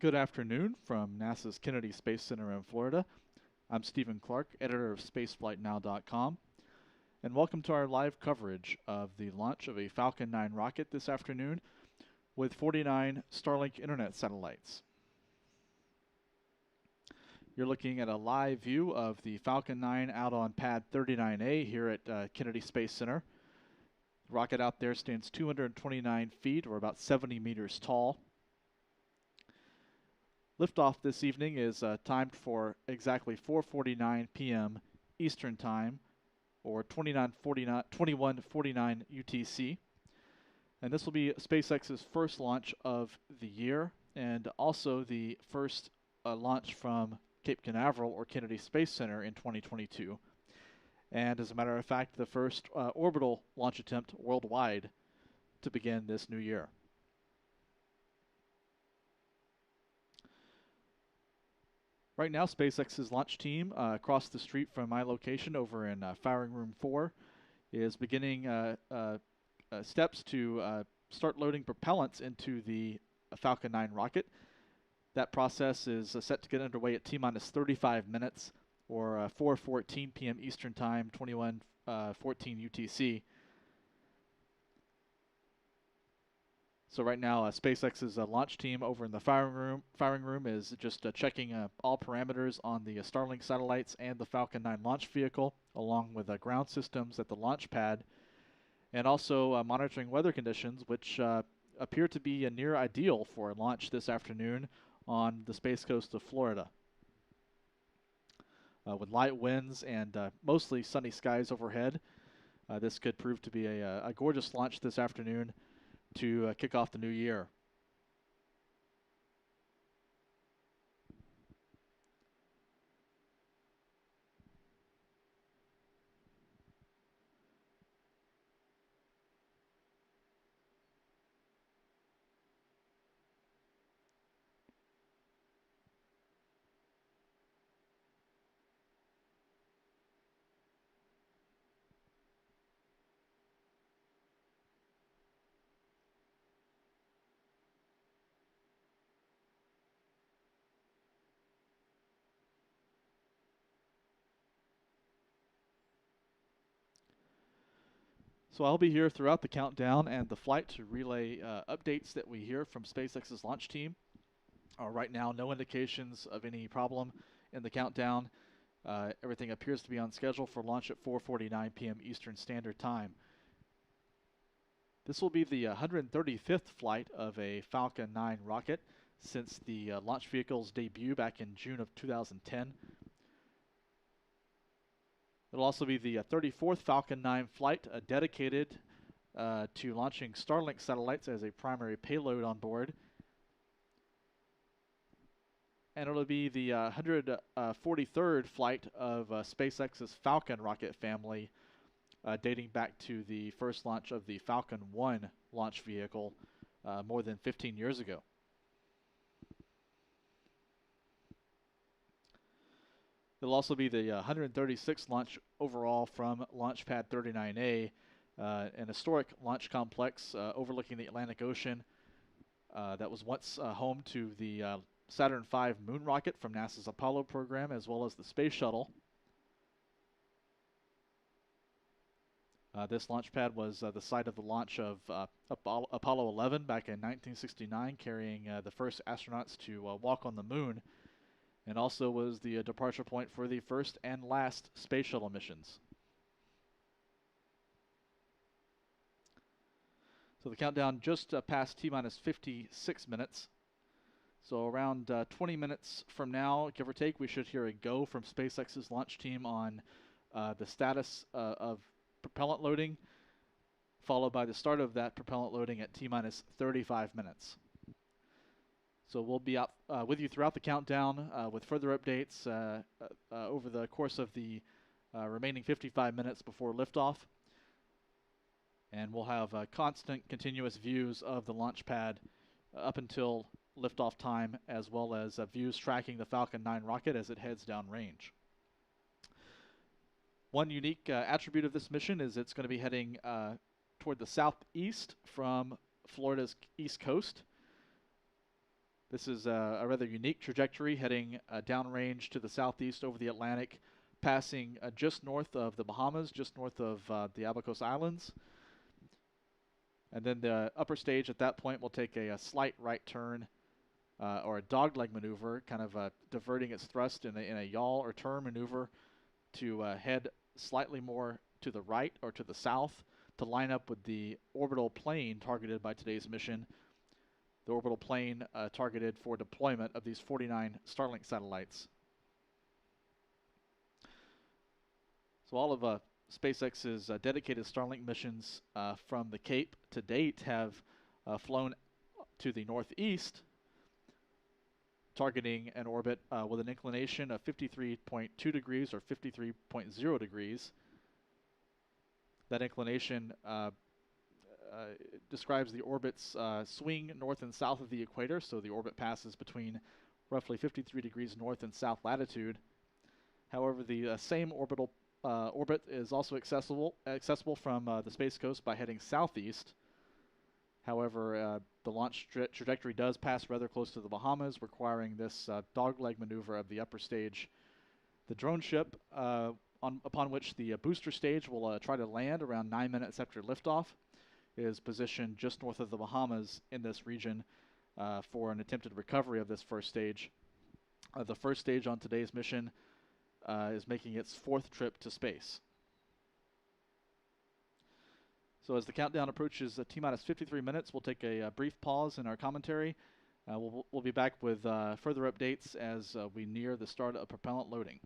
Good afternoon from NASA's Kennedy Space Center in Florida. I'm Stephen Clark, editor of spaceflightnow.com, and welcome to our live coverage of the launch of a Falcon 9 rocket this afternoon with 49 Starlink internet satellites. You're looking at a live view of the Falcon 9 out on pad 39A here at Kennedy Space Center. The rocket out there stands 229 feet, or about 70 meters tall. Liftoff this evening is timed for exactly 4:49 p.m. Eastern Time, or 21:49 UTC. And this will be SpaceX's first launch of the year, and also the first launch from Cape Canaveral or Kennedy Space Center in 2022. And as a matter of fact, the first orbital launch attempt worldwide to begin this new year. Right now, SpaceX's launch team across the street from my location over in Firing Room 4 is beginning steps to start loading propellants into the Falcon 9 rocket. That process is set to get underway at T-minus 35 minutes, or 4:14 p.m. Eastern Time, 21:14 UTC. So right now, SpaceX's launch team over in the firing room is just checking all parameters on the Starlink satellites and the Falcon 9 launch vehicle, along with ground systems at the launch pad, and also monitoring weather conditions, which appear to be near ideal for a launch this afternoon on the Space Coast of Florida. With light winds and mostly sunny skies overhead, this could prove to be a gorgeous launch this afternoon to kick off the new year. So I'll be here throughout the countdown and the flight to relay updates that we hear from SpaceX's launch team. Right now, no indications of any problem in the countdown. Everything appears to be on schedule for launch at 4:49 p.m. Eastern Standard Time. This will be the 135th flight of a Falcon 9 rocket since the launch vehicle's debut back in June of 2010. It'll also be the 34th Falcon 9 flight dedicated to launching Starlink satellites as a primary payload on board. And it'll be the 143rd flight of SpaceX's Falcon rocket family, dating back to the first launch of the Falcon 1 launch vehicle more than 15 years ago. It'll also be the 136th launch overall from Launch Pad 39A, an historic launch complex overlooking the Atlantic Ocean that was once home to the Saturn V moon rocket from NASA's Apollo program, as well as the Space Shuttle. This launch pad was the site of the launch of Apollo 11 back in 1969, carrying the first astronauts to walk on the moon, and also was the departure point for the first and last Space Shuttle missions. So the countdown just passed T-minus 56 minutes. So around 20 minutes from now, give or take, we should hear a go from SpaceX's launch team on the status of propellant loading, followed by the start of that propellant loading at T-minus 35 minutes. So we'll be out with you throughout the countdown with further updates over the course of the remaining 55 minutes before liftoff. And we'll have constant, continuous views of the launch pad up until liftoff time, as well as views tracking the Falcon 9 rocket as it heads downrange. One unique attribute of this mission is it's going to be heading toward the southeast from Florida's east coast. This is a rather unique trajectory heading downrange to the southeast over the Atlantic, passing just north of the Bahamas, just north of the Abacos Islands. And then the upper stage at that point will take a slight right turn or a dogleg maneuver, kind of diverting its thrust in a yaw or turn maneuver to head slightly more to the right or to the south to line up with the orbital plane targeted by today's mission. The orbital plane targeted for deployment of these 49 Starlink satellites. So all of SpaceX's dedicated Starlink missions from the Cape to date have flown to the northeast, targeting an orbit with an inclination of 53.2 degrees or 53.0 degrees. That inclination describes the orbit's swing north and south of the equator, so the orbit passes between roughly 53 degrees north and south latitude. However, the same orbital orbit is also accessible from the Space Coast by heading southeast. However, the launch trajectory does pass rather close to the Bahamas, requiring this dogleg maneuver of the upper stage. The drone ship, upon which the booster stage will try to land around 9 minutes after liftoff, is positioned just north of the Bahamas in this region for an attempted recovery of this first stage. The first stage on today's mission is making its fourth trip to space. So as the countdown approaches T-minus 53 minutes, we'll take a brief pause in our commentary. We'll be back with further updates as we near the start of propellant loading.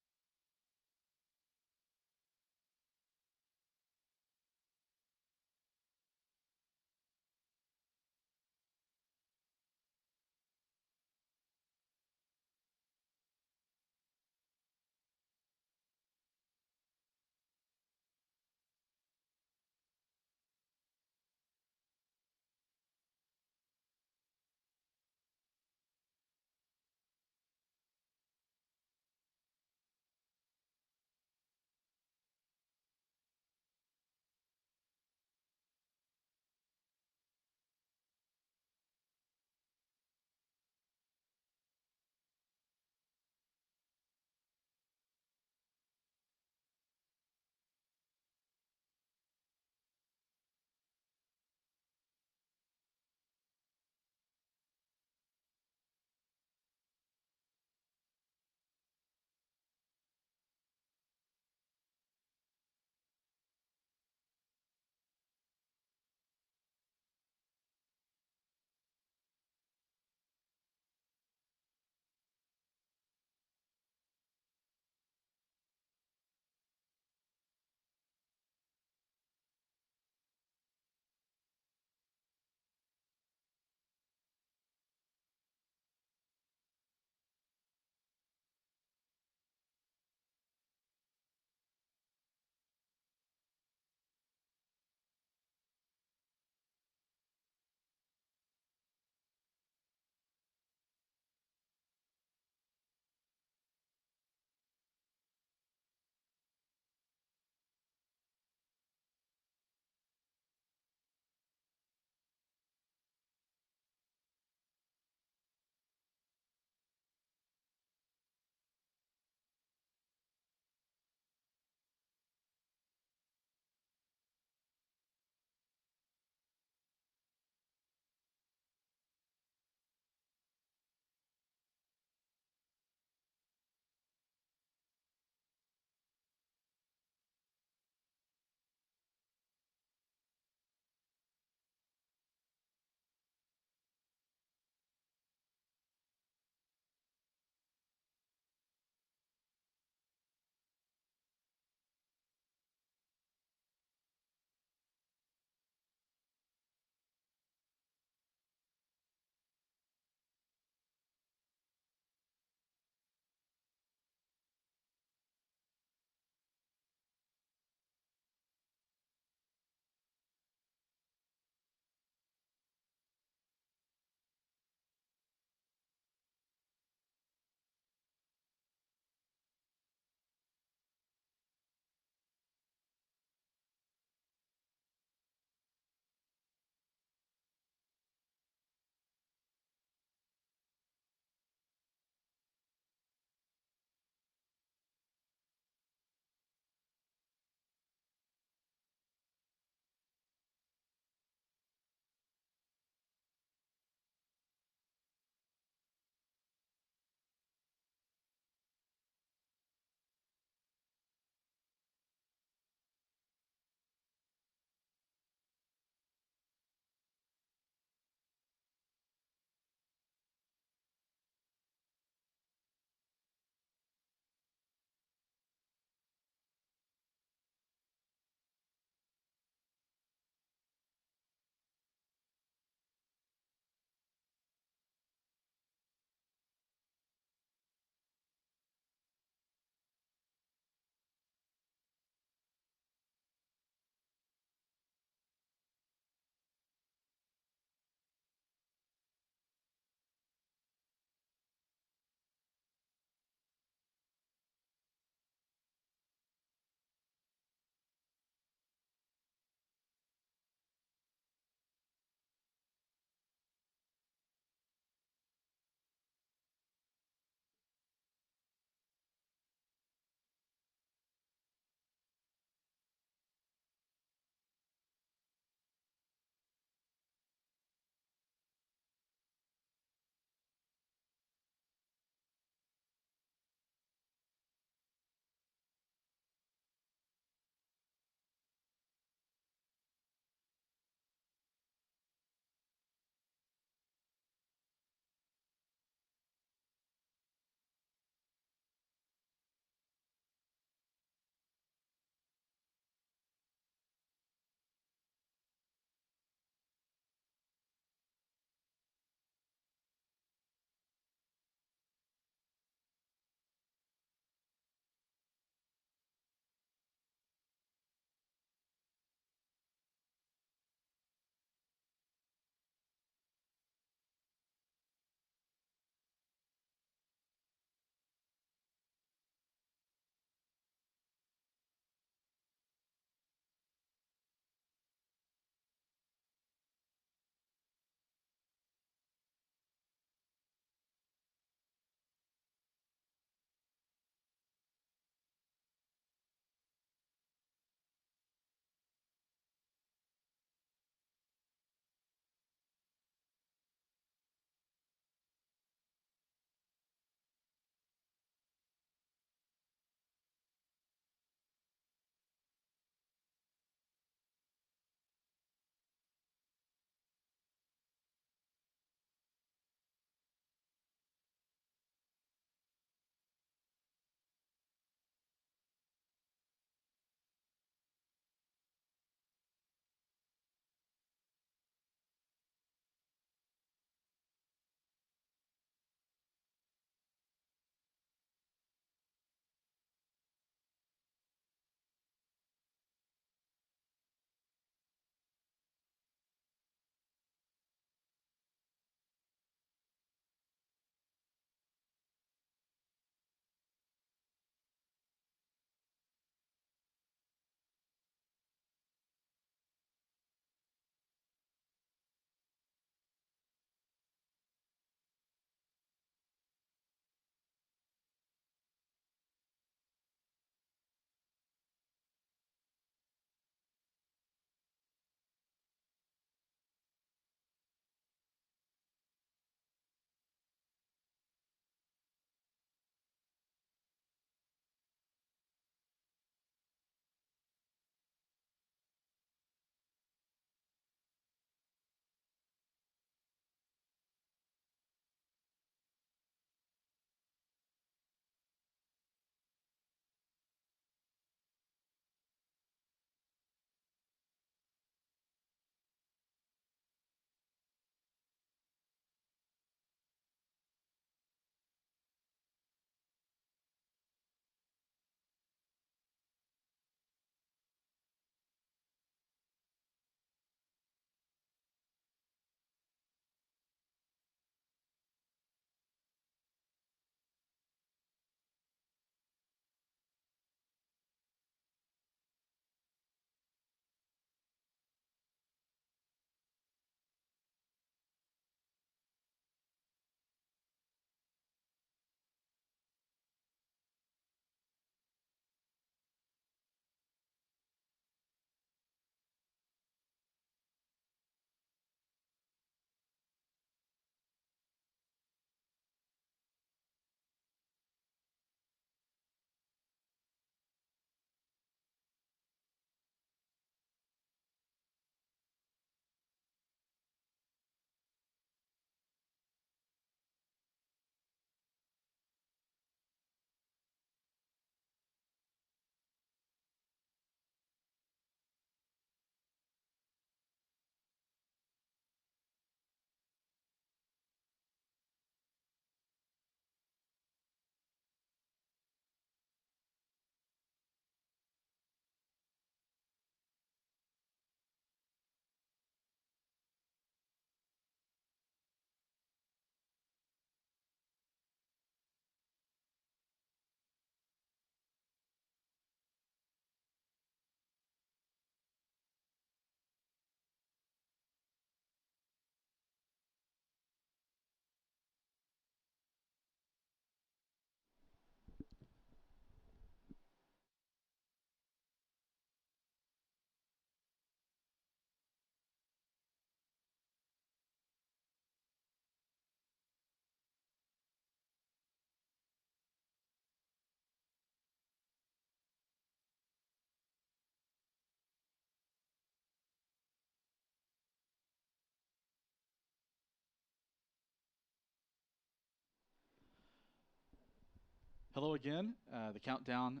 Hello again. The countdown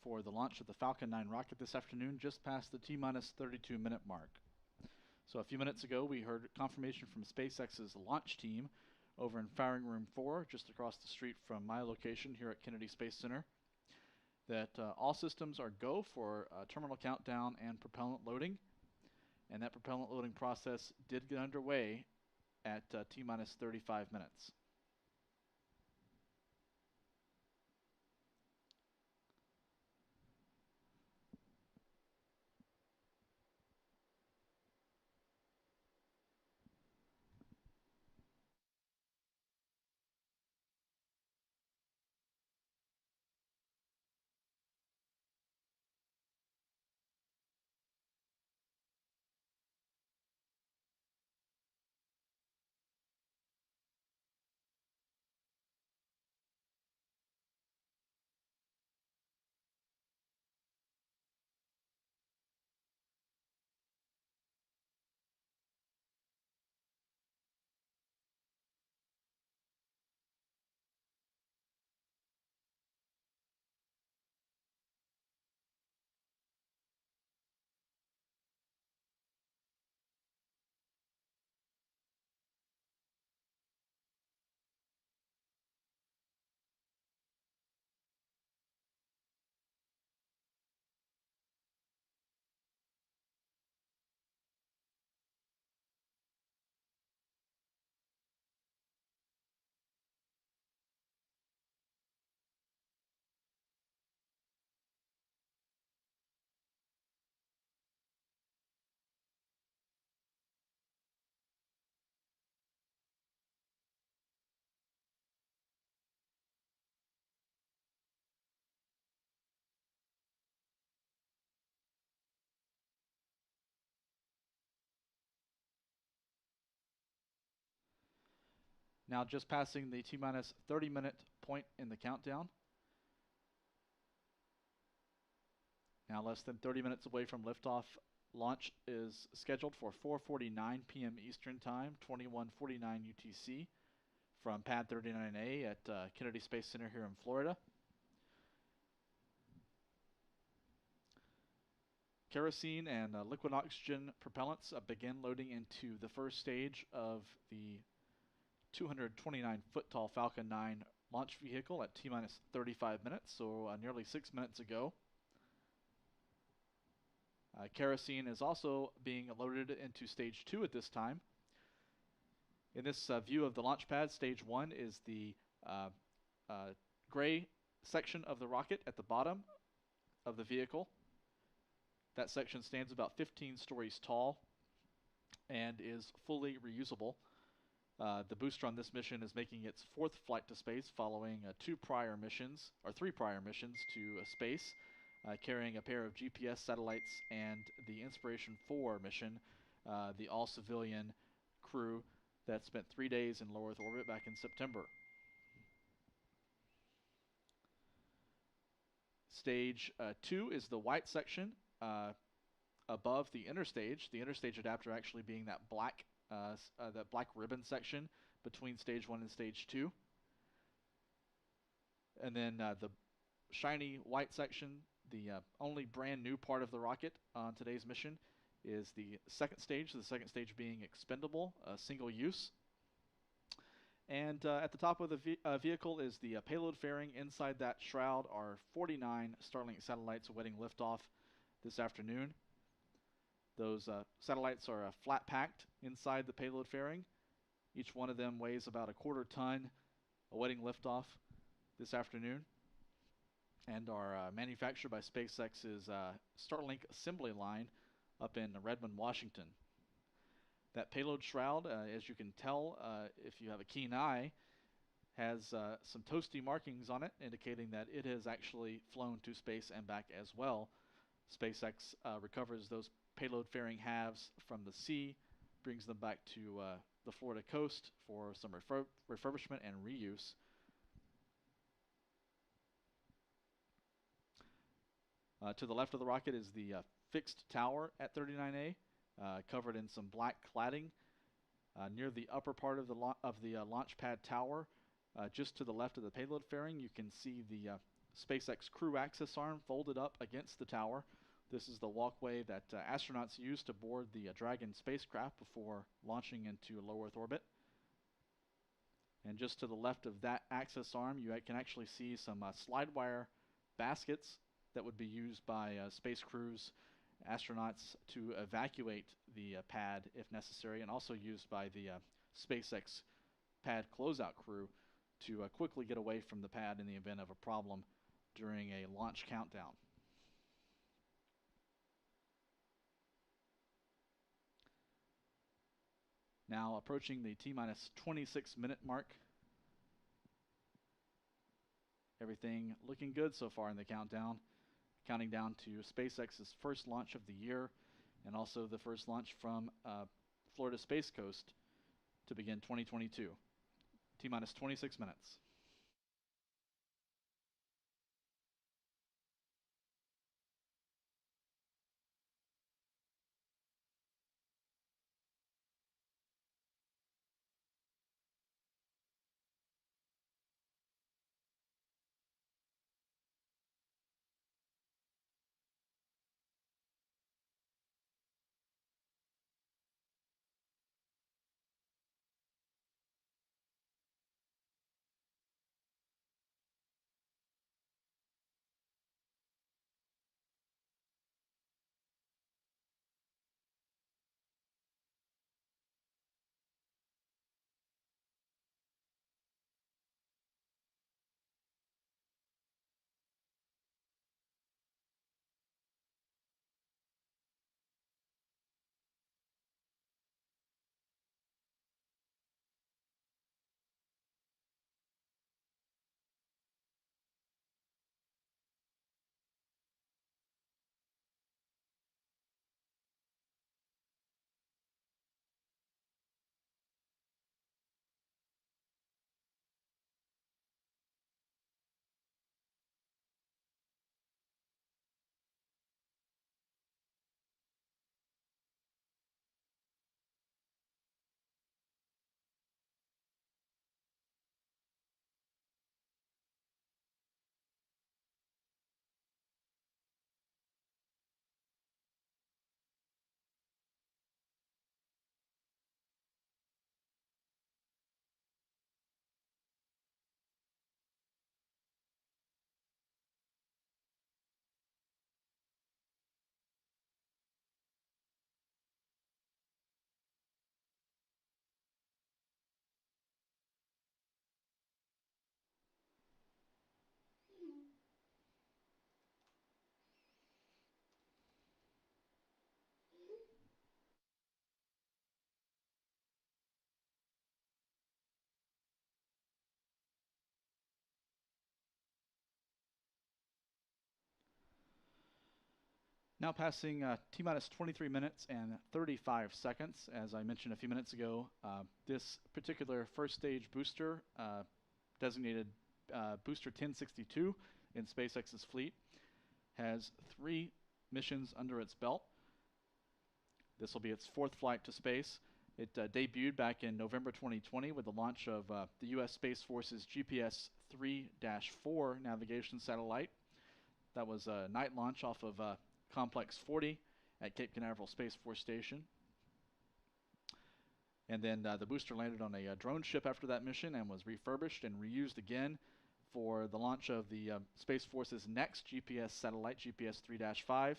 for the launch of the Falcon 9 rocket this afternoon just passed the T-minus 32-minute mark. So a few minutes ago, we heard confirmation from SpaceX's launch team over in Firing Room 4, just across the street from my location here at Kennedy Space Center, that all systems are go for terminal countdown and propellant loading. And that propellant loading process did get underway at T-minus 35 minutes. Now just passing the T-minus 30-minute point in the countdown. Now less than 30 minutes away from liftoff. Launch is scheduled for 4:49 p.m. Eastern Time, 21:49 UTC, from Pad 39A at Kennedy Space Center here in Florida. Kerosene and liquid oxygen propellants begin loading into the first stage of the 229-foot tall Falcon 9 launch vehicle at T-minus 35 minutes, so nearly 6 minutes ago. Kerosene is also being loaded into stage 2 at this time. In this view of the launch pad, stage 1 is the gray section of the rocket at the bottom of the vehicle. That section stands about 15 stories tall and is fully reusable. The booster on this mission is making its 4th flight to space following 3 prior missions to space, carrying a pair of GPS satellites and the Inspiration 4 mission, the all-civilian crew that spent 3 days in low Earth orbit back in September. Stage 2 is the white section above the interstage. The interstage adapter actually being that black ribbon section between stage 1 and stage 2. And then the shiny white section, the only brand new part of the rocket on today's mission, is the second stage being expendable, single use. And at the top of the vehicle is the payload fairing. Inside that shroud are 49 Starlink satellites awaiting liftoff this afternoon. Those satellites are flat packed inside the payload fairing. Each one of them weighs about a quarter ton, awaiting liftoff this afternoon, and are manufactured by SpaceX's Starlink assembly line up in Redmond, Washington. That payload shroud, as you can tell if you have a keen eye, has some toasty markings on it, indicating that it has actually flown to space and back as well. SpaceX recovers those payload fairing halves from the sea, brings them back to the Florida coast for some refurbishment and reuse. To the left of the rocket is the fixed tower at 39A, covered in some black cladding. Near the upper part of the launch pad tower Just to the left of the payload fairing, you can see the SpaceX crew access arm folded up against the tower. This is the walkway that astronauts use to board the Dragon spacecraft before launching into low Earth orbit. And just to the left of that access arm, you can actually see some slide wire baskets that would be used by space crews, astronauts to evacuate the pad if necessary, and also used by the SpaceX pad closeout crew to quickly get away from the pad in the event of a problem during a launch countdown. Now approaching the T-minus 26 minute mark. Everything looking good so far in the countdown. Counting down to SpaceX's first launch of the year, and also the first launch from Florida Space Coast to begin 2022. T-minus 26 minutes. Now passing T-minus 23 minutes and 35 seconds. As I mentioned a few minutes ago, this particular first stage booster, designated Booster 1062 in SpaceX's fleet, has 3 missions under its belt. This will be its 4th flight to space. It debuted back in November 2020 with the launch of the U.S. Space Force's GPS 3-4 navigation satellite. That was a night launch off of Complex 40 at Cape Canaveral Space Force Station. And then the booster landed on a drone ship after that mission and was refurbished and reused again for the launch of the Space Force's next GPS satellite, GPS 3-5,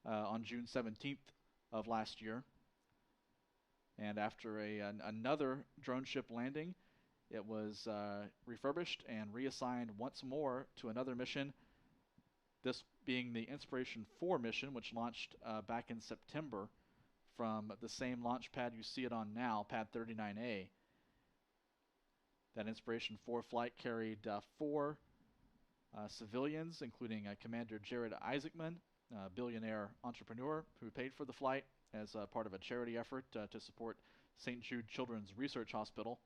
on June 17th of last year. And after another drone ship landing, it was refurbished and reassigned once more to another mission, this being the Inspiration 4 mission, which launched back in September from the same launch pad you see it on now, pad 39A. That Inspiration 4 flight carried 4 civilians, including Commander Jared Isaacman, a billionaire entrepreneur who paid for the flight as part of a charity effort to support St. Jude Children's Research Hospital.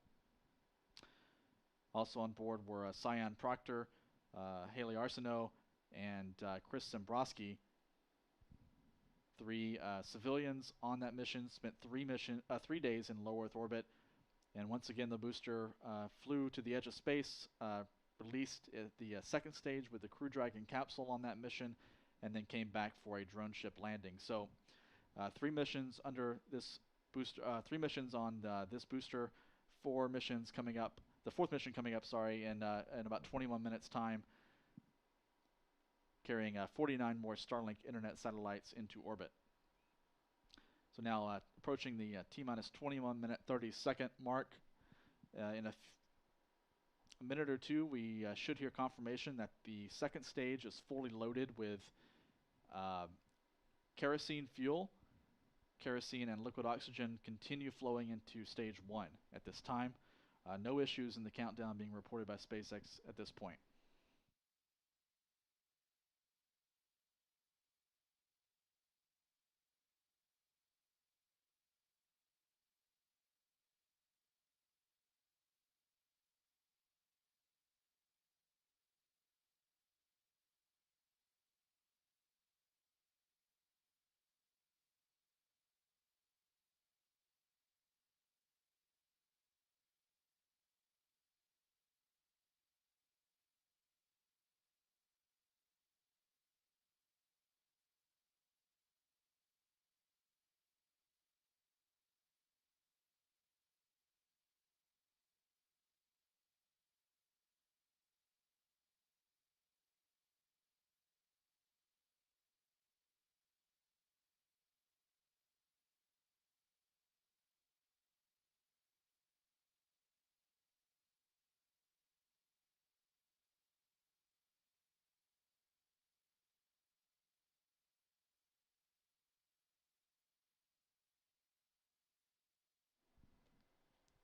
Also on board were Cyan Proctor, Haley Arsenault, and Chris Zembrowski. 3 civilians on that mission spent 3 days in low Earth orbit And once again, the booster flew to the edge of space, released at the second stage with the Crew Dragon capsule on that mission, and then came back for a drone ship landing. So 3 missions under this booster, 3 missions on this booster, 4 missions coming up. The fourth mission coming up, sorry, in about 21 minutes time, carrying 49 more Starlink internet satellites into orbit. So now approaching the T-minus 21 minute 30 second mark. In a minute or two, we should hear confirmation that the second stage is fully loaded with kerosene fuel. Kerosene and liquid oxygen continue flowing into stage 1 at this time. No issues in the countdown being reported by SpaceX at this point.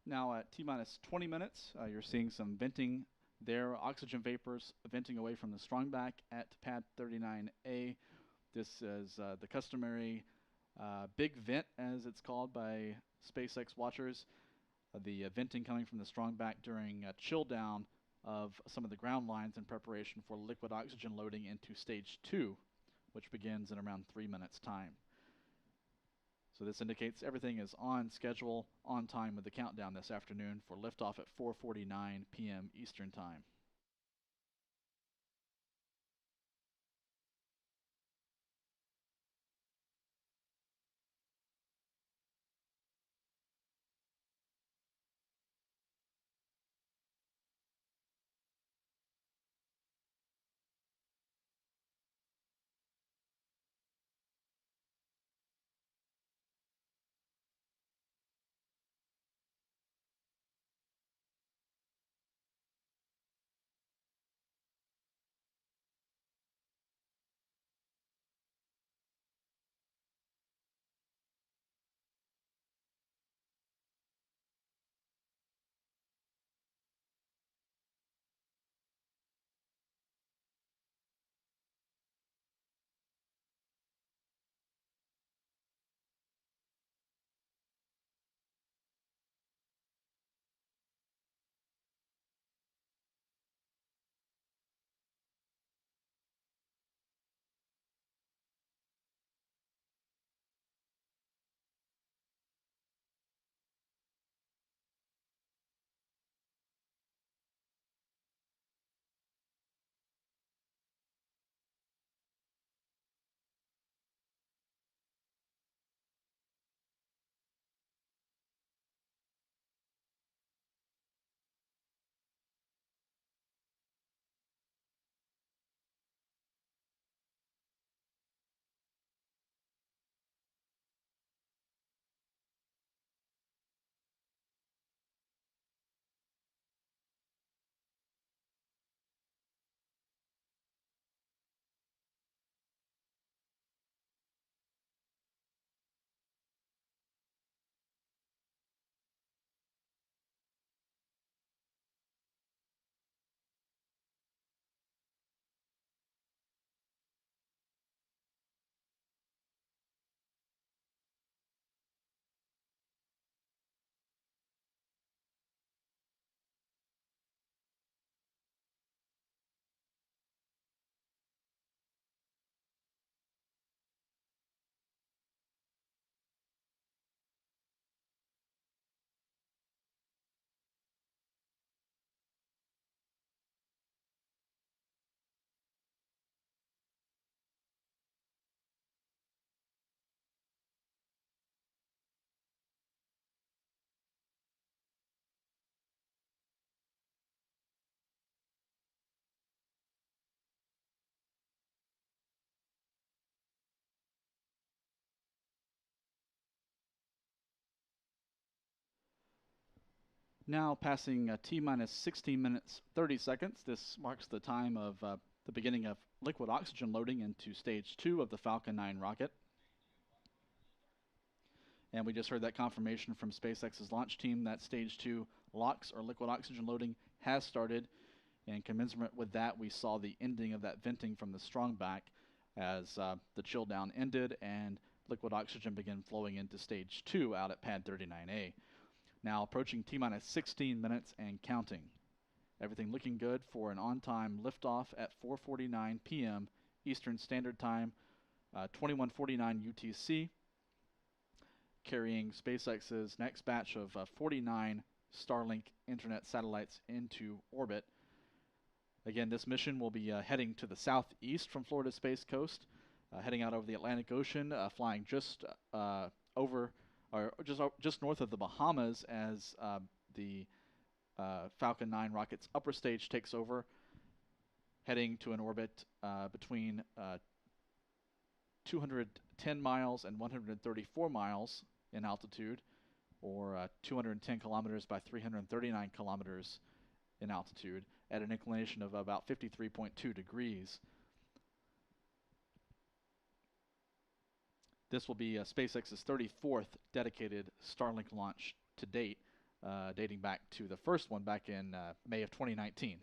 Now at T-minus 20 minutes, you're seeing some venting there, oxygen vapors venting away from the strongback at pad 39A. This is the customary big vent, as it's called by SpaceX watchers. The venting coming from the strongback during chill down of some of the ground lines in preparation for liquid oxygen loading into stage 2, which begins in around 3 minutes time. So this indicates everything is on schedule, on time with the countdown this afternoon for liftoff at 4:49 p.m. Eastern Time. Now passing T-minus 16 minutes 30 seconds. This marks the time of the beginning of liquid oxygen loading into stage 2 of the Falcon 9 rocket. And we just heard that confirmation from SpaceX's launch team that stage 2 LOX, or liquid oxygen loading, has started. And commensurate with that, we saw the ending of that venting from the strong back as the chill down ended and liquid oxygen began flowing into stage 2 out at pad 39A. Now approaching T-minus 16 minutes and counting. Everything looking good for an on-time liftoff at 4:49 p.m. Eastern Standard Time, 21:49 UTC, carrying SpaceX's next batch of 49 Starlink Internet satellites into orbit. Again, this mission will be heading to the southeast from Florida's Space Coast, heading out over the Atlantic Ocean, flying just over, or just north of the Bahamas as the Falcon 9 rocket's upper stage takes over, heading to an orbit between 210 miles and 134 miles in altitude, or 210 kilometers by 339 kilometers in altitude, at an inclination of about 53.2 degrees. This will be SpaceX's 34th dedicated Starlink launch to date, dating back to the first one back in May of 2019.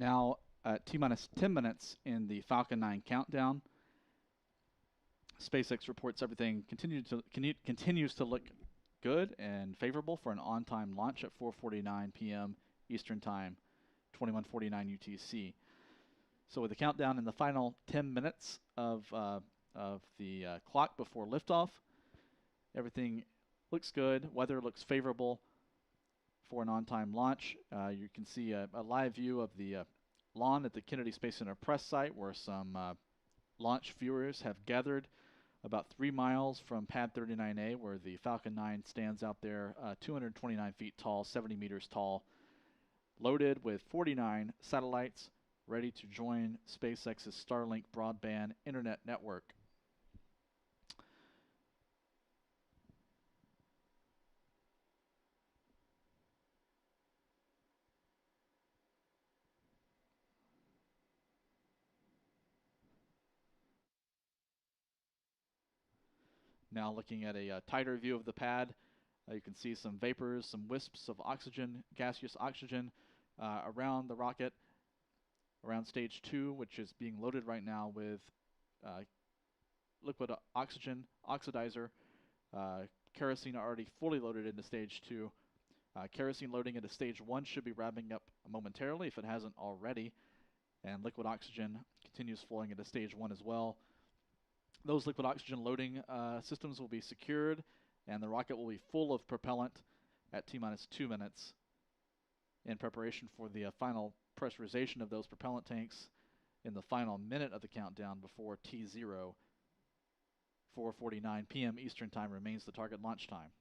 Now at T-minus 10 minutes in the Falcon 9 countdown, SpaceX reports everything continues to look good and favorable for an on-time launch at 4:49 p.m. Eastern Time, 21:49 UTC. So with the countdown in the final 10 minutes of the clock before liftoff, everything looks good. Weather looks favorable for an on-time launch. You can see a live view of the lawn at the Kennedy Space Center press site, where some launch viewers have gathered about 3 miles from Pad 39A, where the Falcon 9 stands out there, 229 feet tall, 70 meters tall, loaded with 49 satellites, ready to join SpaceX's Starlink broadband internet network. Now looking at a tighter view of the pad, you can see some vapors, some wisps of oxygen, gaseous oxygen, around the rocket, around stage 2, which is being loaded right now with liquid oxygen oxidizer. Kerosene already fully loaded into stage 2. Kerosene loading into stage 1 should be wrapping up momentarily if it hasn't already, and liquid oxygen continues flowing into stage 1 as well. Those liquid oxygen loading systems will be secured, and the rocket will be full of propellant at T-minus 2 minutes in preparation for the final pressurization of those propellant tanks in the final minute of the countdown before T0. 4:49 p.m. Eastern Time remains the target launch time.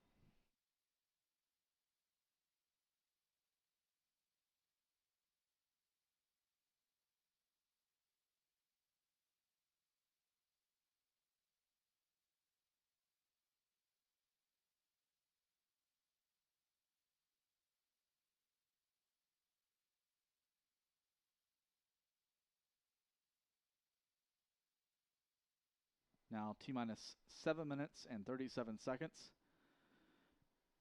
Now T-minus 7 minutes and 37 seconds.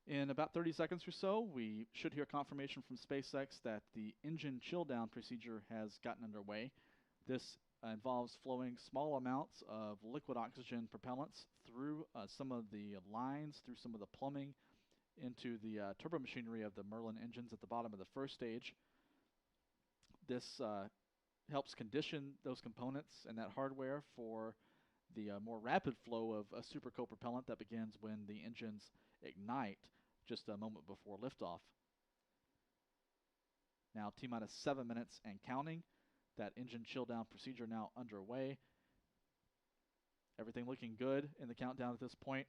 In about 30 seconds or so, we should hear confirmation from SpaceX that the engine chill down procedure has gotten underway. This involves flowing small amounts of liquid oxygen propellants through some of the lines, through some of the plumbing, into the turbomachinery of the Merlin engines at the bottom of the first stage. This helps condition those components and that hardware for the more rapid flow of a super co-propellant that begins when the engines ignite just a moment before liftoff. Now T-minus 7 minutes and counting. That engine chill down procedure now underway. Everything looking good in the countdown at this point.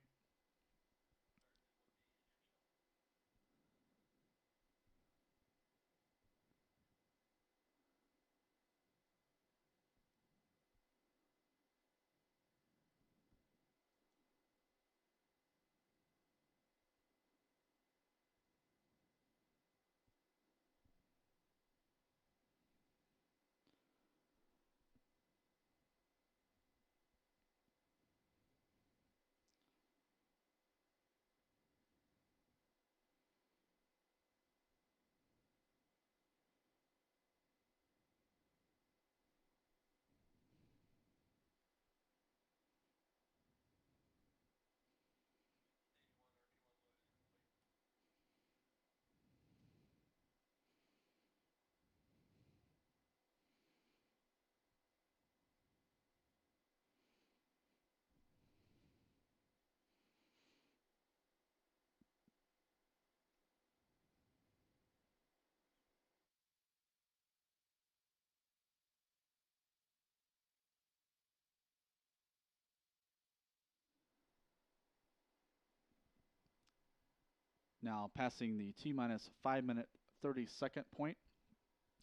Now passing the T-minus 5 minute 30-second point.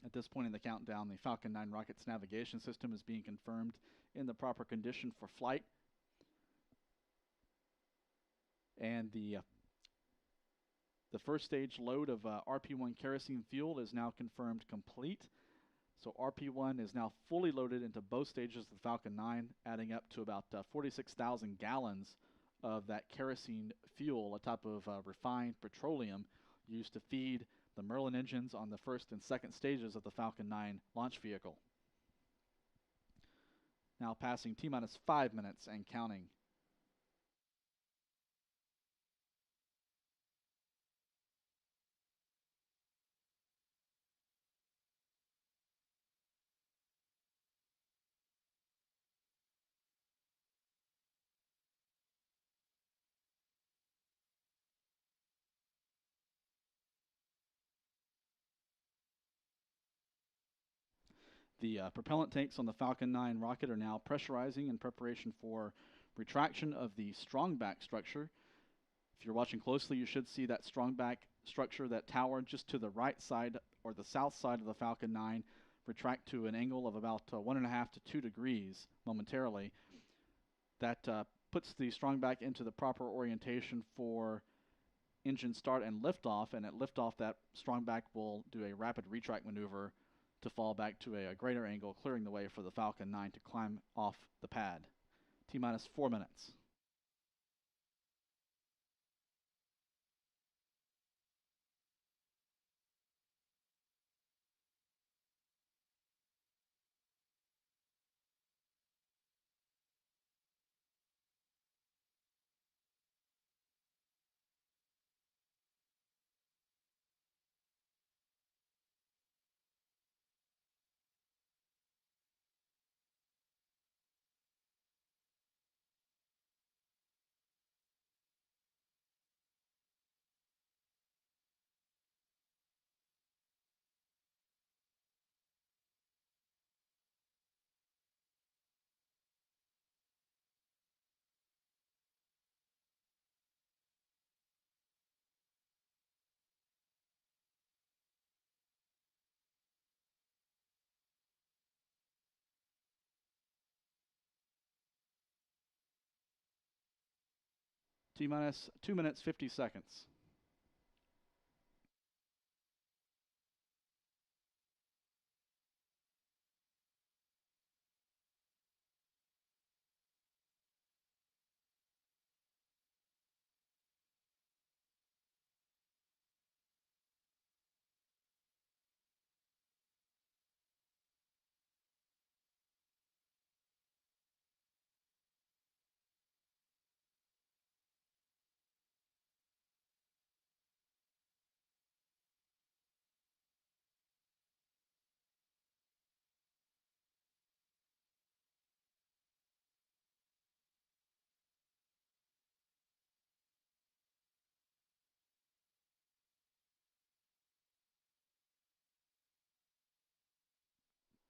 At this point in the countdown, the Falcon 9 rocket's navigation system is being confirmed in the proper condition for flight. And the first stage load of RP1 kerosene fuel is now confirmed complete. So RP1 is now fully loaded into both stages of the Falcon 9, adding up to about 46,000 gallons of that kerosene fuel, a type of refined petroleum used to feed the Merlin engines on the first and second stages of the Falcon 9 launch vehicle. Now passing T-minus 5 minutes and counting. The propellant tanks on the Falcon 9 rocket are now pressurizing in preparation for retraction of the strongback structure. If you're watching closely, you should see that strongback structure, that tower just to the right side or the south side of the Falcon 9, retract to an angle of about 1.5 to 2 degrees momentarily. That puts the strongback into the proper orientation for engine start and liftoff, and at liftoff that strongback will do a rapid retract maneuver to fall back to a greater angle, clearing the way for the Falcon 9 to climb off the pad. T-minus 4 minutes. T-minus 2 minutes, 50 seconds.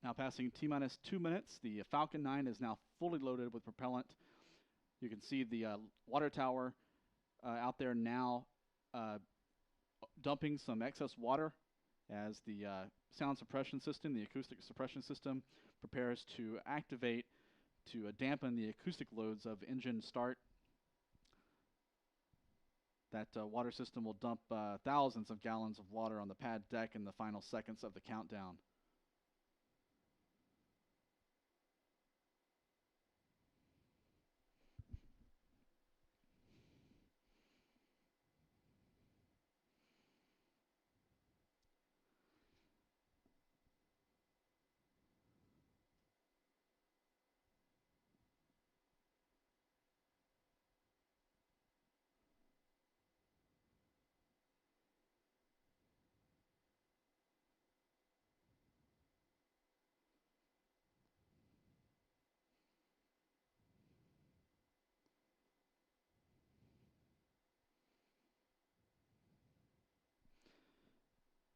Now passing T-minus 2 minutes, the Falcon 9 is now fully loaded with propellant. You can see the water tower out there now dumping some excess water as the sound suppression system, the acoustic suppression system, prepares to activate to dampen the acoustic loads of engine start. That water system will dump thousands of gallons of water on the pad deck in the final seconds of the countdown.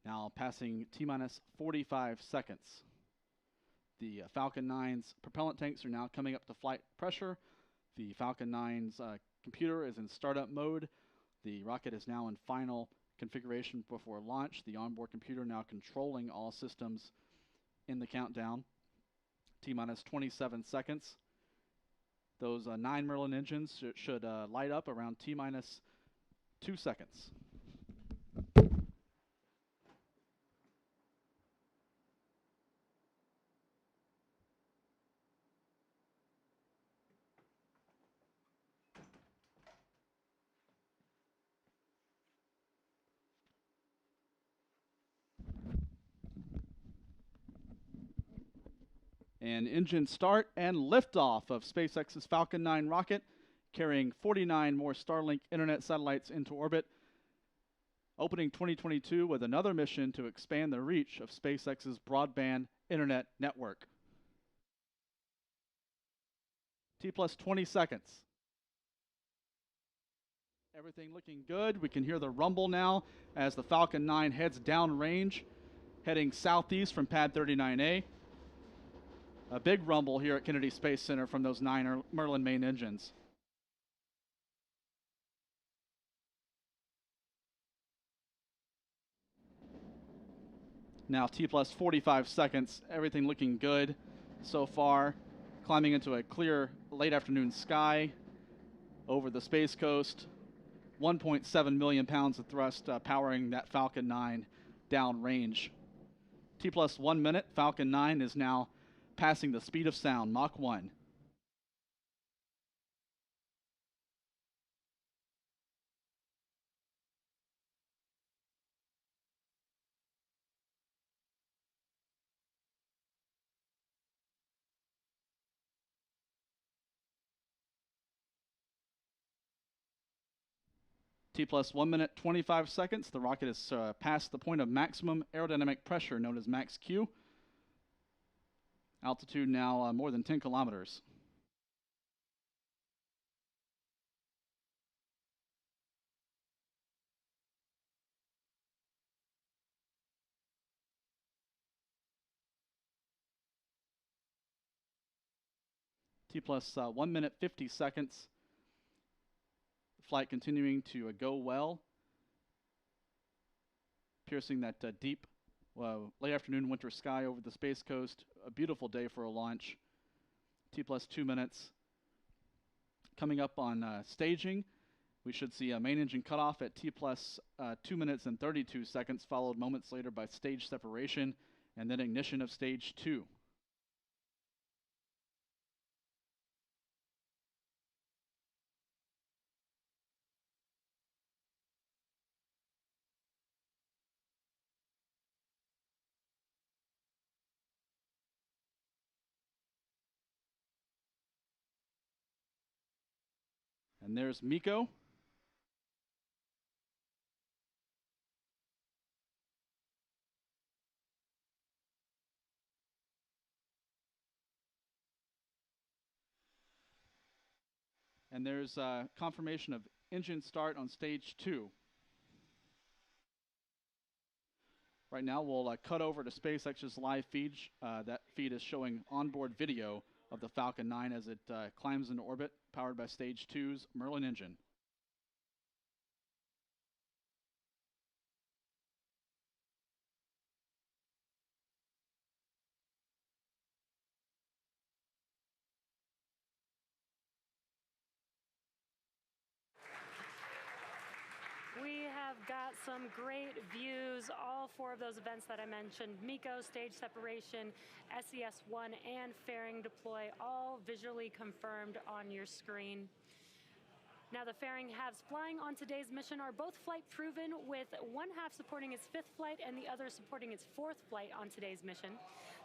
Now passing T-minus 45 seconds. The Falcon 9's propellant tanks are now coming up to flight pressure. The Falcon 9's computer is in startup mode. The rocket is now in final configuration before launch. The onboard computer now controlling all systems in the countdown. T-minus 27 seconds. Those 9 Merlin engines should light up around T-minus 2 seconds. And engine start and liftoff of SpaceX's Falcon 9 rocket, carrying 49 more Starlink internet satellites into orbit, opening 2022 with another mission to expand the reach of SpaceX's broadband internet network. T plus 20 seconds. Everything looking good. We can hear the rumble now as the Falcon 9 heads downrange, heading southeast from Pad 39A. A big rumble here at Kennedy Space Center from those 9 Merlin main engines. Now T plus 45 seconds, everything looking good so far. Climbing into a clear late afternoon sky over the Space Coast. 1.7 million pounds of thrust powering that Falcon 9 downrange. T plus 1 minute, Falcon 9 is now passing the speed of sound, Mach 1. T plus 1 minute, 25 seconds. The rocket has passed the point of maximum aerodynamic pressure, known as max Q. Altitude now more than 10 kilometers. T plus 1 minute, 50 seconds. Flight continuing to go well, piercing that deep late afternoon winter sky over the Space Coast. A beautiful day for a launch. T plus 2 minutes. Coming up on staging, we should see a main engine cutoff at T plus 2 minutes and 32 seconds, followed moments later by stage separation and then ignition of stage 2. And there's MECO. And there's confirmation of engine start on stage 2. Right now we'll cut over to SpaceX's live feed. That feed is showing onboard video of the Falcon 9 as it climbs into orbit, powered by stage 2's Merlin engine. We have got some great views, all 4 of those events that I mentioned, MECO, stage separation, SES-1, and fairing deploy, all visually confirmed on your screen. Now, the fairing halves flying on today's mission are both flight proven, with one half supporting its 5th flight and the other supporting its 4th flight on today's mission.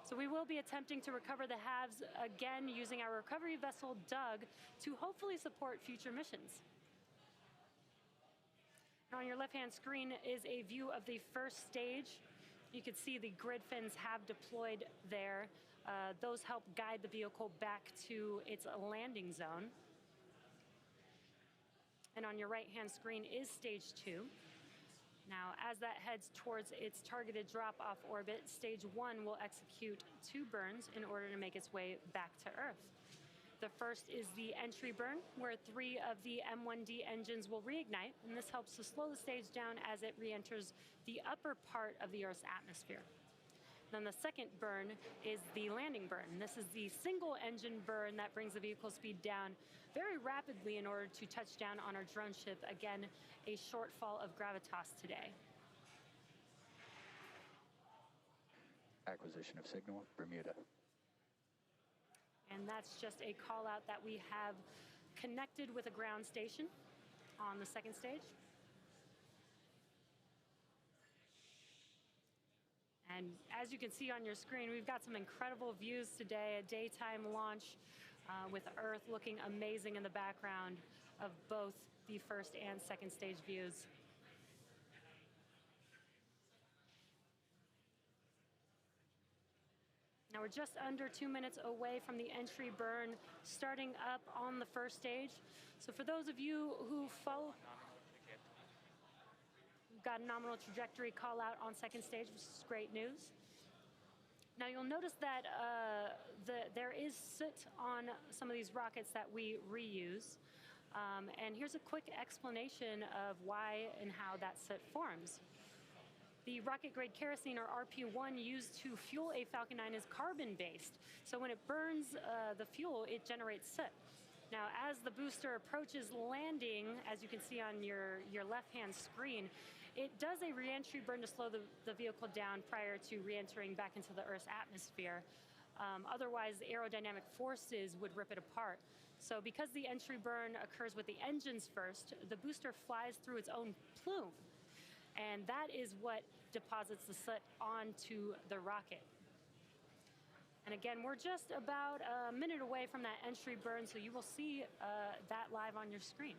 So we will be attempting to recover the halves again using our recovery vessel, Doug, to hopefully support future missions. On your left-hand screen is a view of the first stage. You can see the grid fins have deployed there. Those help guide the vehicle back to its landing zone. And on your right-hand screen is stage 2. Now, as that heads towards its targeted drop-off orbit, stage 1 will execute 2 burns in order to make its way back to Earth. The first is the entry burn, where 3 of the M1D engines will reignite, and this helps to slow the stage down as it re-enters the upper part of the Earth's atmosphere. Then the second burn is the landing burn. This is the single engine burn that brings the vehicle speed down very rapidly in order to touch down on our drone ship. Again, a shortfall of gravitas today. Acquisition of signal, Bermuda. And that's just a call out that we have connected with a ground station on the second stage. And as you can see on your screen, we've got some incredible views today, a daytime launch with Earth looking amazing in the background of both the first and second stage views. Now we're just under 2 minutes away from the entry burn starting up on the first stage. So for those of you who follow, we've got a nominal trajectory call out on second stage, which is great news. Now you'll notice that there is soot on some of these rockets that we reuse. And here's a quick explanation of why and how that soot forms. The rocket-grade kerosene, or RP1, used to fuel a Falcon 9 is carbon-based. So when it burns the fuel, it generates soot. Now, as the booster approaches landing, as you can see on your left-hand screen, it does a re-entry burn to slow the vehicle down prior to re-entering back into the Earth's atmosphere. Otherwise, the aerodynamic forces would rip it apart. So because the entry burn occurs with the engines first, the booster flies through its own plume. And that is what deposits the soot onto the rocket. And again, we're just about a minute away from that entry burn, so you will see that live on your screen.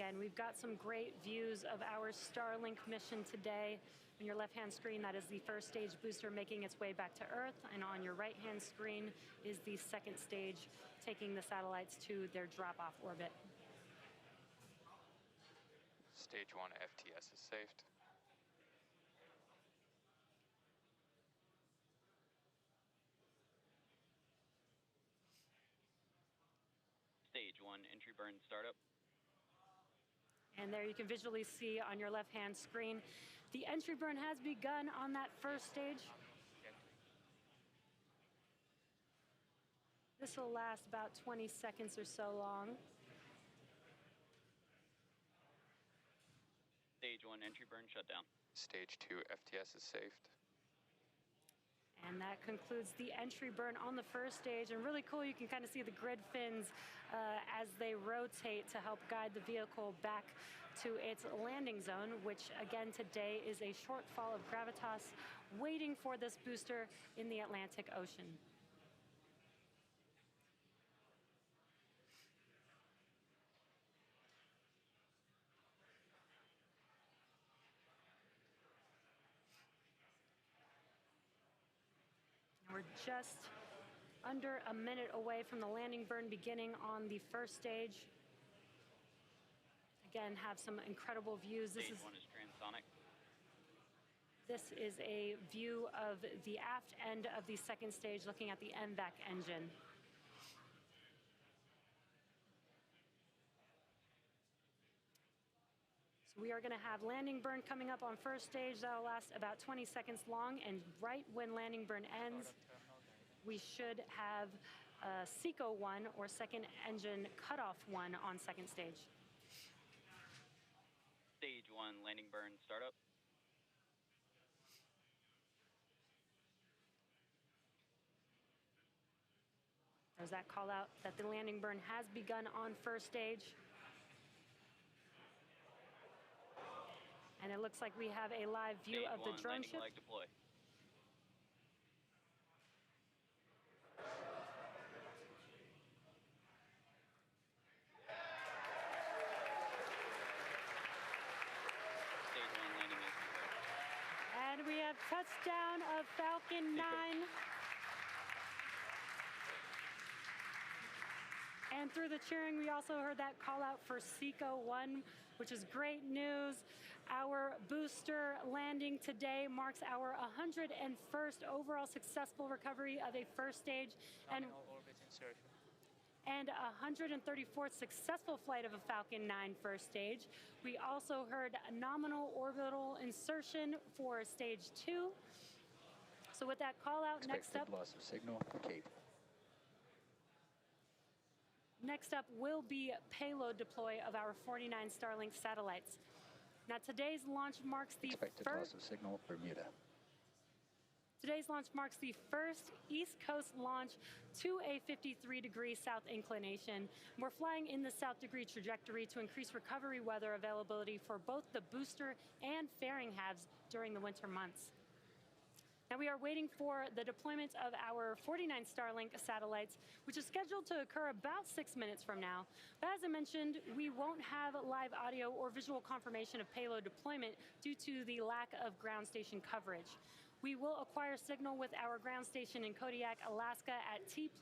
Again, we've got some great views of our Starlink mission today. On your left-hand screen, that is the first stage booster making its way back to Earth, and on your right-hand screen is the second stage taking the satellites to their drop-off orbit. Stage 1 FTS is saved. Stage 1 entry burn startup. And there you can visually see on your left-hand screen, the entry burn has begun on that first stage. This will last about 20 seconds or so long. Stage 1 entry burn shutdown. Stage 2 FTS is saved. And that concludes the entry burn on the first stage. And really cool, you can kind of see the grid fins as they rotate to help guide the vehicle back to its landing zone, which again today is a shortfall of gravitas waiting for this booster in the Atlantic Ocean. We're just under a minute away from the landing burn beginning on the first stage. Again, have some incredible views. Stage 1 is transonic. This is a view of the aft end of the second stage looking at the MVAC engine. So we are going to have landing burn coming up on first stage. That will last about 20 seconds long, and right when landing burn ends, we should have SECO 1, or second engine cutoff 1, on second stage. Stage 1 landing burn startup. There's that call out that the landing burn has begun on first stage. And it looks like we have a live view Stage of the 1 drone landing ship. leg deploy. Stage 1 landing is deployed. And we have touchdown of Falcon 9. And through the cheering, we also heard that call out for SECO 1, which is great news. Our booster landing today marks our 101st overall successful recovery of a first stage and 134th successful flight of a Falcon 9 first stage. We also heard nominal orbital insertion for stage 2. So with that call out, next up, loss of signal, Cape. Next up will be payload deploy of our 49 Starlink satellites. Now today's launch marks the Expected loss of signal, Bermuda. Today's launch marks the first East Coast launch to a 53-degree south inclination. We're flying in the south degree trajectory to increase recovery weather availability for both the booster and fairing halves during the winter months. Now we are waiting for the deployment of our 49 Starlink satellites, which is scheduled to occur about 6 minutes from now. But as I mentioned, we won't have live audio or visual confirmation of payload deployment due to the lack of ground station coverage. We will acquire signal with our ground station in Kodiak, Alaska at T+1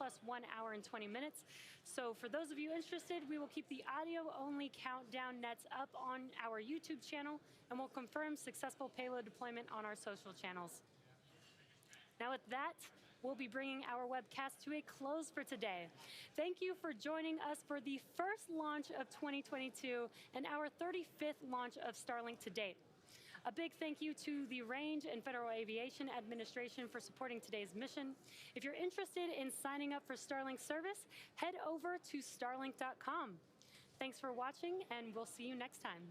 hour and 20 minutes. So for those of you interested, we will keep the audio-only countdown nets up on our YouTube channel, and we'll confirm successful payload deployment on our social channels. Now with that, we'll be bringing our webcast to a close for today. Thank you for joining us for the first launch of 2022 and our 35th launch of Starlink to date. A big thank you to the Range and Federal Aviation Administration for supporting today's mission. If you're interested in signing up for Starlink service, head over to starlink.com. Thanks for watching, and we'll see you next time.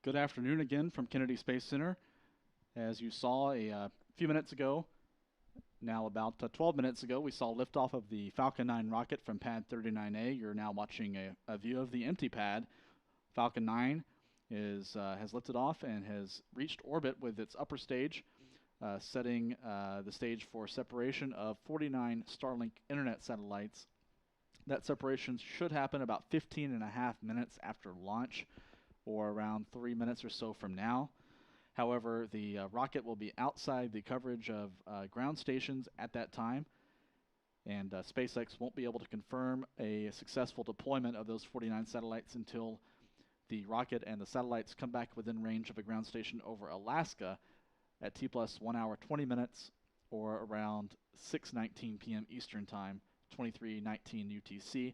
Good afternoon again from Kennedy Space Center. As you saw a few minutes ago, now about 12 minutes ago, we saw liftoff of the Falcon 9 rocket from pad 39A. You're now watching a view of the empty pad. Falcon 9 has lifted off and has reached orbit with its upper stage, setting the stage for separation of 49 Starlink internet satellites. That separation should happen about 15.5 minutes after launch, or around 3 minutes or so from now. However, the rocket will be outside the coverage of ground stations at that time, and SpaceX won't be able to confirm a successful deployment of those 49 satellites until the rocket and the satellites come back within range of a ground station over Alaska at T+1 hour 20 minutes, or around 6:19 p.m. Eastern Time, 23:19 UTC.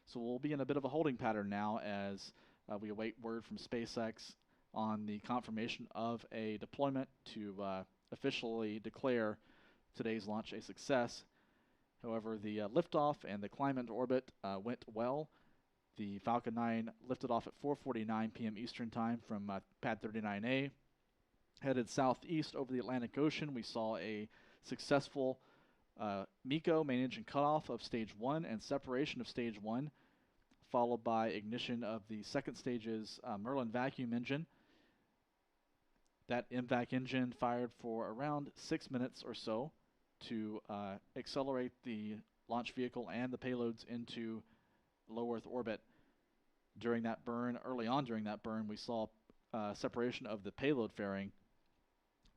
So we'll be in a bit of a holding pattern now as we await word from SpaceX on the confirmation of a deployment to officially declare today's launch a success. However, the liftoff and the climb into orbit went well. The Falcon 9 lifted off at 4:49 p.m. Eastern Time from pad 39A. Headed southeast over the Atlantic Ocean, we saw a successful MECO, main engine cutoff of stage 1 and separation of stage 1, followed by ignition of the second stage's Merlin vacuum engine. That MVAC engine fired for around 6 minutes or so to accelerate the launch vehicle and the payloads into low Earth orbit. During that burn, early on during that burn, we saw separation of the payload fairing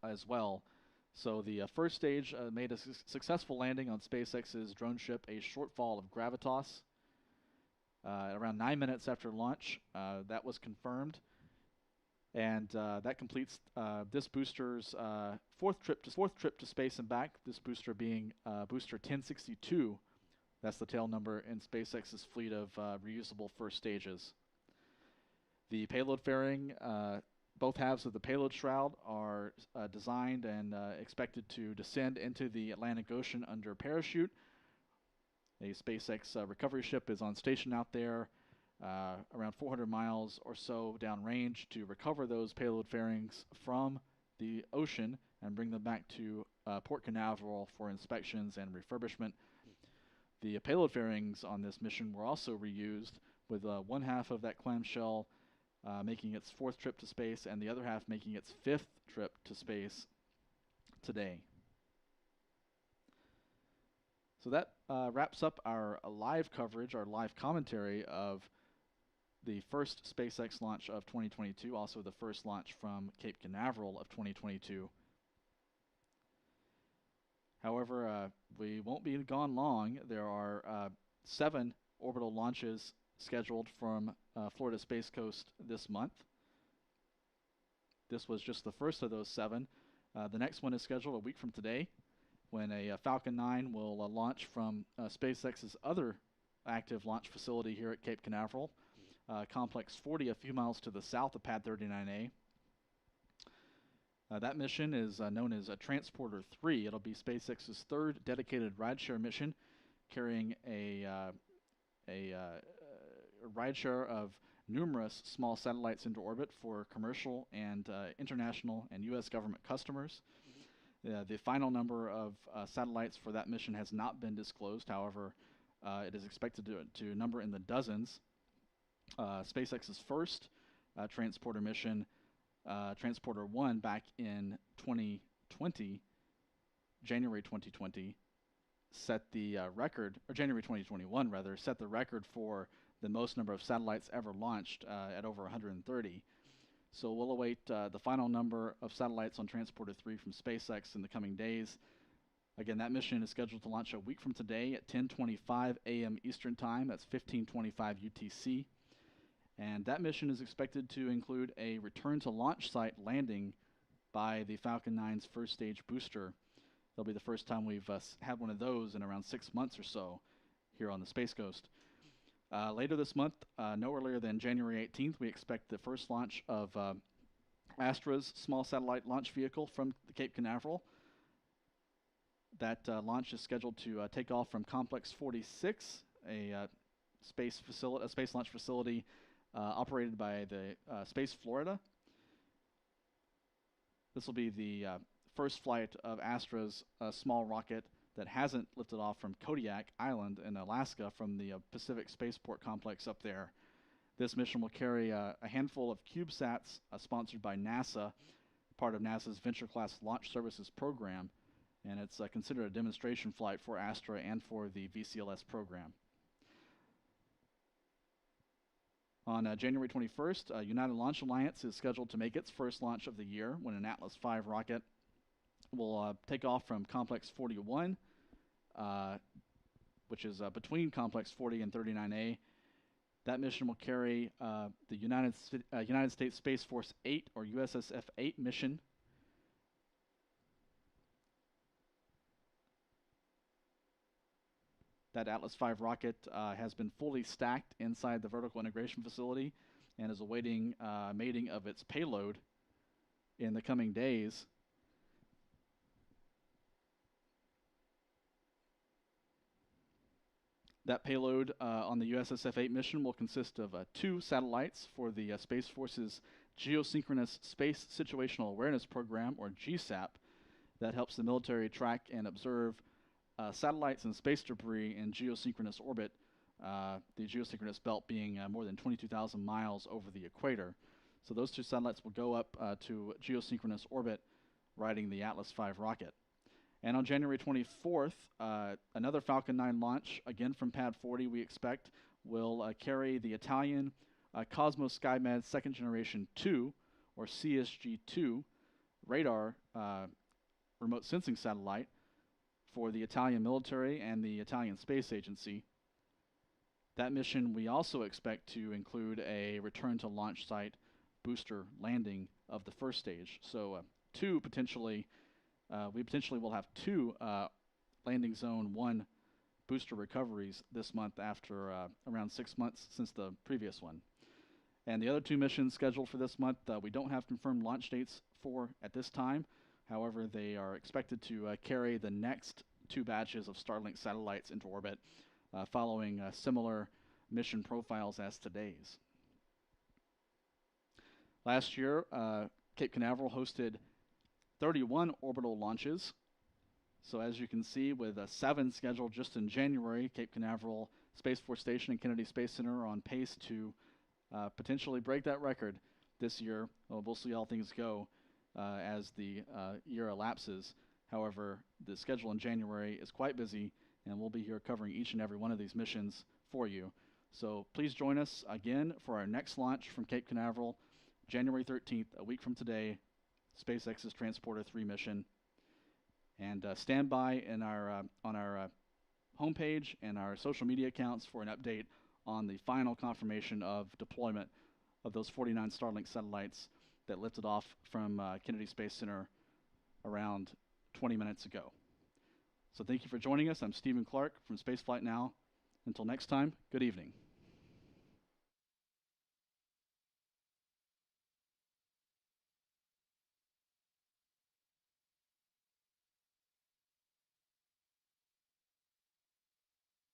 as well. So the first stage made a successful landing on SpaceX's drone ship, a shortfall of Gravitas. Around 9 minutes after launch, that was confirmed, and that completes this booster's fourth trip to space and back. This booster being booster 1062. That's the tail number in SpaceX's fleet of reusable first stages. The payload fairing, both halves of the payload shroud are designed and expected to descend into the Atlantic Ocean under parachute. A SpaceX recovery ship is on station out there around 400 miles or so downrange to recover those payload fairings from the ocean and bring them back to Port Canaveral for inspections and refurbishment. The payload fairings on this mission were also reused, with one half of that clamshell making its fourth trip to space and the other half making its fifth trip to space today. So that wraps up our live coverage, our live commentary of the first SpaceX launch of 2022, also the first launch from Cape Canaveral of 2022. However, we won't be gone long. There are 7 orbital launches scheduled from Florida Space Coast this month. This was just the first of those 7. The next one is scheduled a week from today, when a Falcon 9 will launch from SpaceX's other active launch facility here at Cape Canaveral, Complex 40, a few miles to the south of Pad 39A. That mission is known as Transporter 3. It'll be SpaceX's 3rd dedicated rideshare mission, carrying a rideshare of numerous small satellites into orbit for commercial and international and U.S. government customers. The final number of satellites for that mission has not been disclosed. However, it is expected to number in the dozens. SpaceX's first transporter mission, Transporter 1, back in 2020, January 2020, set the record, or January 2021 rather, set the record for the most number of satellites ever launched at over 130. So we'll await the final number of satellites on Transporter 3 from SpaceX in the coming days. Again, that mission is scheduled to launch a week from today at 10:25 a.m. Eastern Time. That's 15:25 UTC. And that mission is expected to include a return-to-launch site landing by the Falcon 9's first stage booster. It'll be the first time we've had one of those in around 6 months or so here on the Space Coast. Later this month, no earlier than January 18th, we expect the first launch of Astra's small satellite launch vehicle from the Cape Canaveral. That launch is scheduled to take off from Complex 46, a space launch facility operated by the Space Florida. This will be the first flight of Astra's small rocket that hasn't lifted off from Kodiak Island in Alaska from the Pacific Spaceport Complex up there. This mission will carry a handful of CubeSats sponsored by NASA, part of NASA's Venture Class Launch Services program, and it's considered a demonstration flight for Astra and for the VCLS program. On January 21st, United Launch Alliance is scheduled to make its first launch of the year when an Atlas V rocket will take off from Complex 41, which is between Complex 40 and 39A. That mission will carry the United States Space Force 8, or USSF 8 mission. That Atlas V rocket has been fully stacked inside the vertical integration facility and is awaiting mating of its payload in the coming days. That payload on the USSF-8 mission will consist of 2 satellites for the Space Force's Geosynchronous Space Situational Awareness Program, or GSAP, that helps the military track and observe satellites and space debris in geosynchronous orbit, the geosynchronous belt being more than 22,000 miles over the equator. So those 2 satellites will go up to geosynchronous orbit riding the Atlas V rocket. And on January 24th, another Falcon 9 launch, again from Pad 40, we expect, will carry the Italian Cosmos SkyMed Second Generation 2, or CSG-2, radar remote sensing satellite for the Italian military and the Italian Space Agency. That mission we also expect to include a return to launch site booster landing of the first stage. So we potentially will have 2 landing zone 1 booster recoveries this month after around 6 months since the previous one. And the other 2 missions scheduled for this month, we don't have confirmed launch dates for at this time. However, they are expected to carry the next 2 batches of Starlink satellites into orbit, following similar mission profiles as today's. Last year, Cape Canaveral hosted 31 orbital launches. So as you can see, with 7 scheduled just in January, Cape Canaveral Space Force Station and Kennedy Space Center are on pace to potentially break that record this year. Well, we'll see how things go as the year elapses. However, the schedule in January is quite busy, and we'll be here covering each and every one of these missions for you. So please join us again for our next launch from Cape Canaveral, January 13th, a week from today, SpaceX's Transporter 3 mission. And stand by in our, on our homepage and our social media accounts for an update on the final confirmation of deployment of those 49 Starlink satellites that lifted off from Kennedy Space Center around 20 minutes ago. So thank you for joining us. I'm Stephen Clark from Spaceflight Now. Until next time, good evening.